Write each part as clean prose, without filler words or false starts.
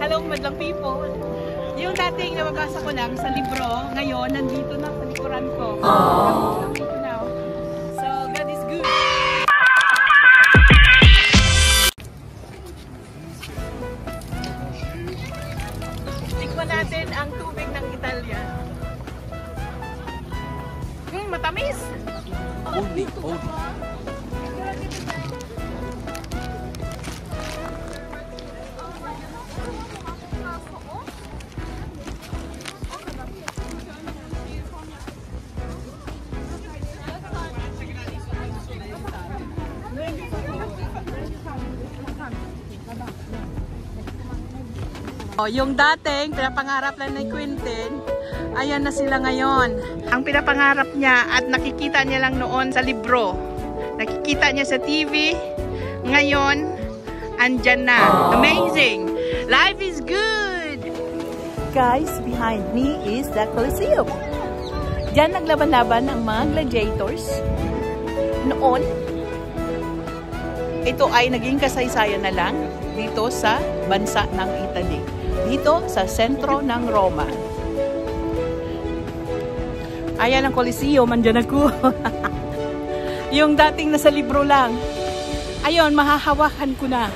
Hello, madlang people. Yung dating nababasa ko lang sa libro, ngayon, nandito na sa likuran ko. So, God is good. Tikman natin ang tubig ng Italia. Matamis! Only. Yung dating pinapangarap lang ni Quintin, ayan na sila ngayon. Ang pinapangarap niya at nakikita niya lang noon sa libro, nakikita niya sa TV, ngayon andyan na. Amazing! Life is good! Guys, behind me is the Coliseum. Diyan naglaban-laban ang mga gladiators. Noon, ito ay naging kasaysayan na lang dito sa bansa ng Italy. Dito sa sentro ng Roma. Ayan ang Coliseum, andyan ako. Yung dating nasa libro lang. Ayun, mahahawakan ko na.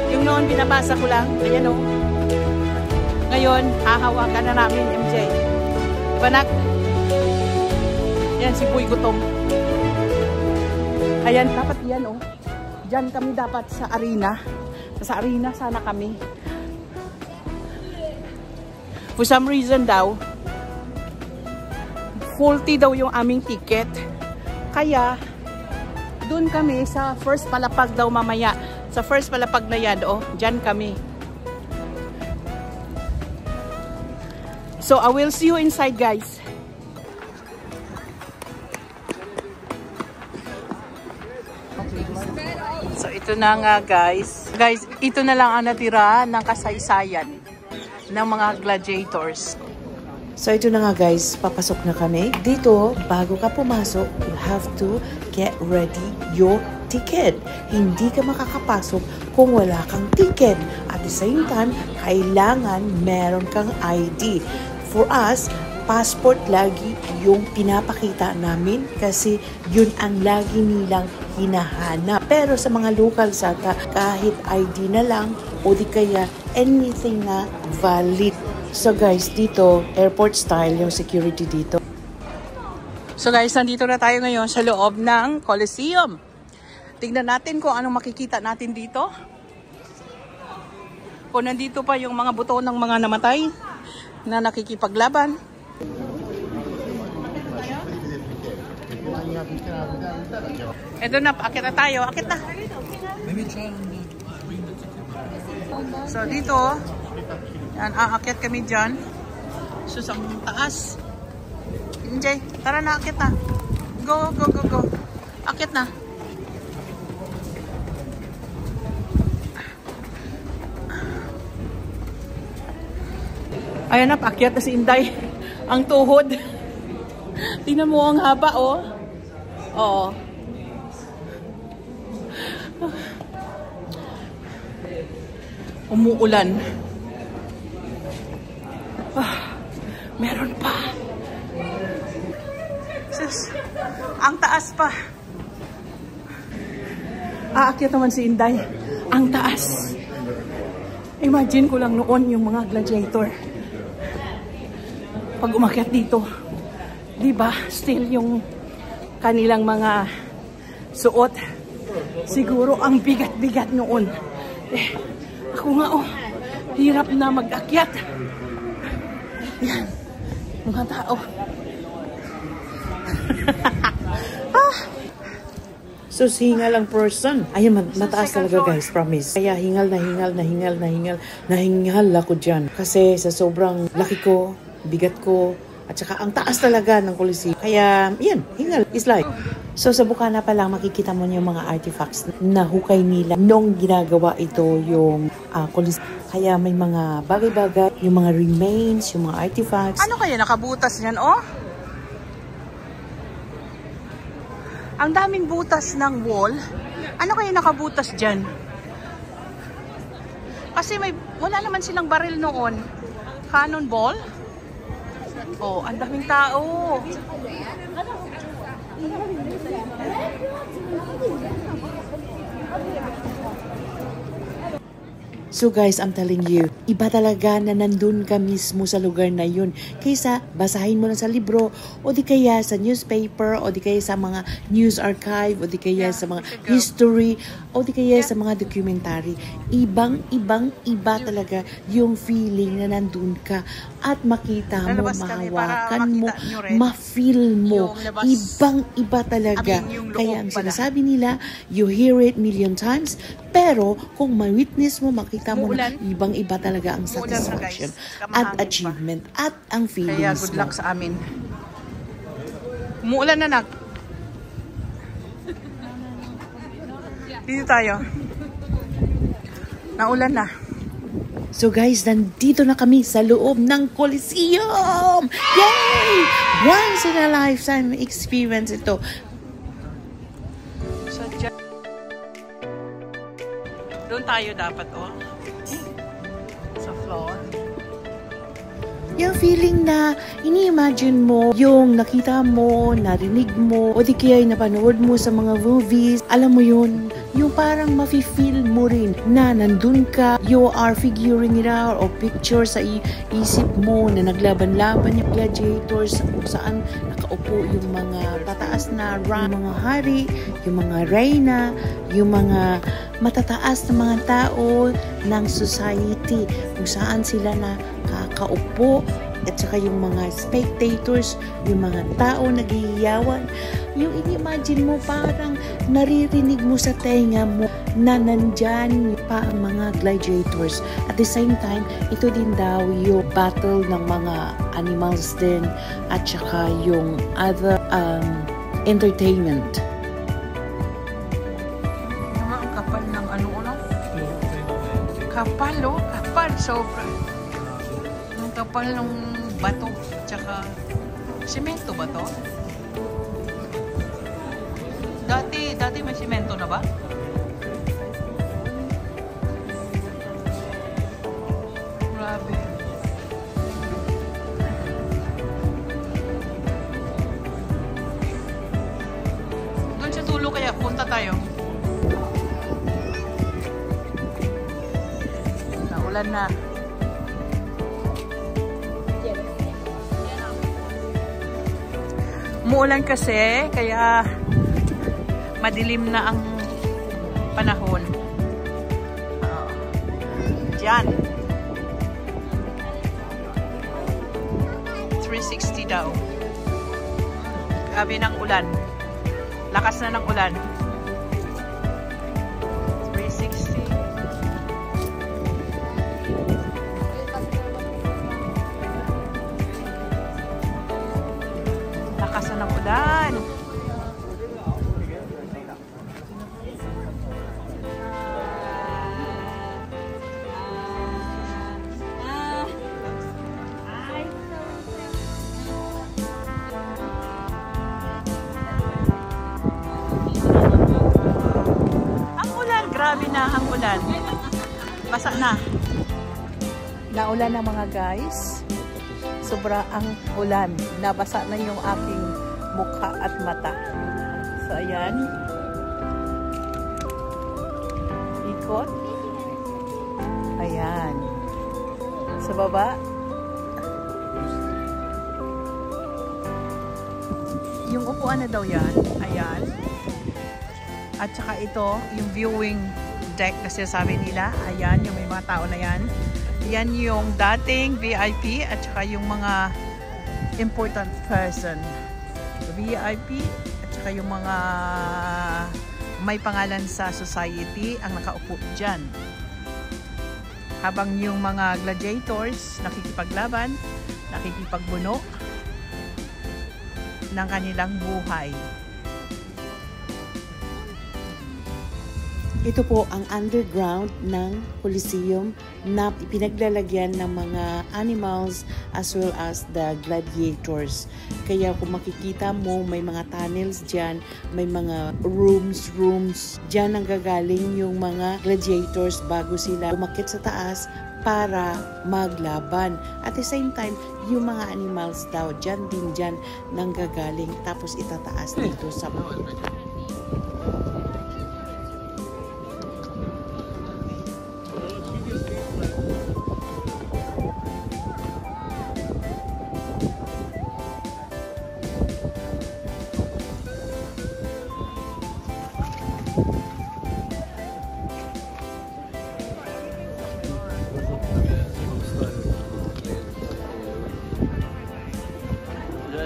Yung noon binabasa ko lang. Ayan o. Ngayon, hahawakan na namin, MJ. Diba, nak? Yan, si Boy Gutom. Ayan, dapat yan o. Diyan kami dapat sa arena. Sa arena sana kami. For some reason daw, faulty daw yung aming ticket. Kaya, dun kami sa first palapag daw mamaya. Sa first palapag na yan, oh, dyan kami. So, I will see you inside, guys. So, ito na nga, guys. Guys, ito na lang ang natira ng kasaysayan ng mga gladiators. So ito na nga guys, papasok na kami. Dito, bago ka pumasok, you have to get ready your ticket. Hindi ka makakapasok kung wala kang ticket. At the same time, kailangan meron kang ID. For us, passport lagi yung pinapakita namin kasi yun ang lagi nilang hinahanap. Pero sa mga local sata, kahit ID na lang o di kaya anything na valid. So guys, dito, airport style yung security dito. So guys, nandito na tayo ngayon sa loob ng Coliseum. Tingnan natin kung anong makikita natin dito. Kung nandito pa yung mga buto ng mga namatay na nakikipaglaban. Ito na, akit na tayo. Akit na. So dito, yan, aakit kami dyan. So sa taas. MJ, tara na, akit na. Go, go, go, go. Akit na. Ayan na, paakyat na si Inday. Ang tuhod. Tingnan mo ang haba, oh. Oo. Umuulan. Meron pa. Sus, ang taas pa. Aakyat naman si Inday. Ang taas. Imagine ko lang noon yung mga gladiator. Pag umakyat dito, di ba, still yung kanilang mga suot. Siguro ang bigat-bigat noon. Ako nga, oh, hirap na mag-akyat. Yan, mga tao. So si hingal ang person. Ayan, mataas talaga guys, promise. Kaya hingal na hingal ako dyan. Kasi sa sobrang laki ko, bigat ko, at saka ang taas talaga ng Coliseum. Kaya, yan, hingal is life. So sa bukana pa lang makikita mo yung mga artifacts na hukay nila nung ginagawa ito yung Coliseum. Kaya may mga bagay-bagay, yung mga remains, yung mga artifacts. Ano kaya nakabutas niyan, oh? Ang daming butas ng wall. Ano kaya nakabutas dyan? Kasi wala naman silang baril noon. Cannonball? Oh, ang daming tao. So guys, I'm telling you, iba talaga na nandun ka mismo sa lugar na yun. Kaysa basahin mo lang sa libro, o di kaya sa newspaper, o di kaya sa mga news archive, o di kaya sa mga history, o di kaya sa mga documentary. Iba talaga yung feeling na nandun ka at makita mo, mahawakan mo, ma-feel mo. Iba talaga. Kaya ang sinasabi nila, you hear it million times, pero kung ma-witness mo, makita mo na ibang-iba talaga ang satisfaction at achievement at ang feelings mo. Kaya good luck sa amin. Umuulan na, nak. Dito tayo. Naulan na. So guys, nandito na kami sa loob ng Coliseum! Yay! Once in a lifetime experience ito. Doon tayo dapat, oh. Sa floor. Yung feeling na ini-imagine mo, yung nakita mo, narinig mo, o di kaya napanood mo sa mga movies, alam mo yun, yung parang mafe-feel mo rin na nandun ka, you are figuring it out, o picture sa isip mo na naglaban-laban yung gladiators kung saan nakaupo yung mga pataas na yung mga hari, yung mga reyna, yung mga matataas na mga tao ng society kung saan sila nakakaupo at saka yung mga spectators, yung mga tao naghihiyawan. Yung in-imagine mo parang naririnig mo sa tenga mo na nandyan pa ang mga gladiators. At the same time, ito din daw yung battle ng mga animals din at saka yung other entertainment. Kapal, oh. Kapal, sobra. Ang kapal ng bato. Tsaka, simento ba to? Dati may simento na ba? Grabe. Doon sa tulo kaya, punta tayo. Ulan na. Umuulan kasi, kaya madilim na ang panahon. Diyan. 360 daw. Grabe ng ulan. Lakas na ng ulan. 360. Lakas na ng ulan. Grabe na ang ulan. Basa na. Naulan na mga guys. Sobra ang ulan. Nabasa na yung aking mukha at mata. So ayan. Ikot. Ayan. Sa baba. Yung upuan na daw yan. Ayan. At saka ito, yung viewing deck na sinasabi nila. Ayan, yung may mga tao na yan. Yan yung dating VIP at saka yung mga important person. VIP at saka yung mga may pangalan sa society ang nakaupo dyan. Habang yung mga gladiators nakikipaglaban, nakikipagbuno ng kanilang buhay. Ito po ang underground ng Coliseum na pinaglalagyan ng mga animals as well as the gladiators. Kaya kung makikita mo, may mga tunnels dyan, may mga rooms. Dyan ang gagaling yung mga gladiators bago sila umakyat sa taas para maglaban. At the same time, yung mga animals daw, dyan nang gagaling. Tapos itataas dito sa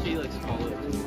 Actually, like smaller.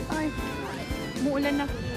Ay, muulan na.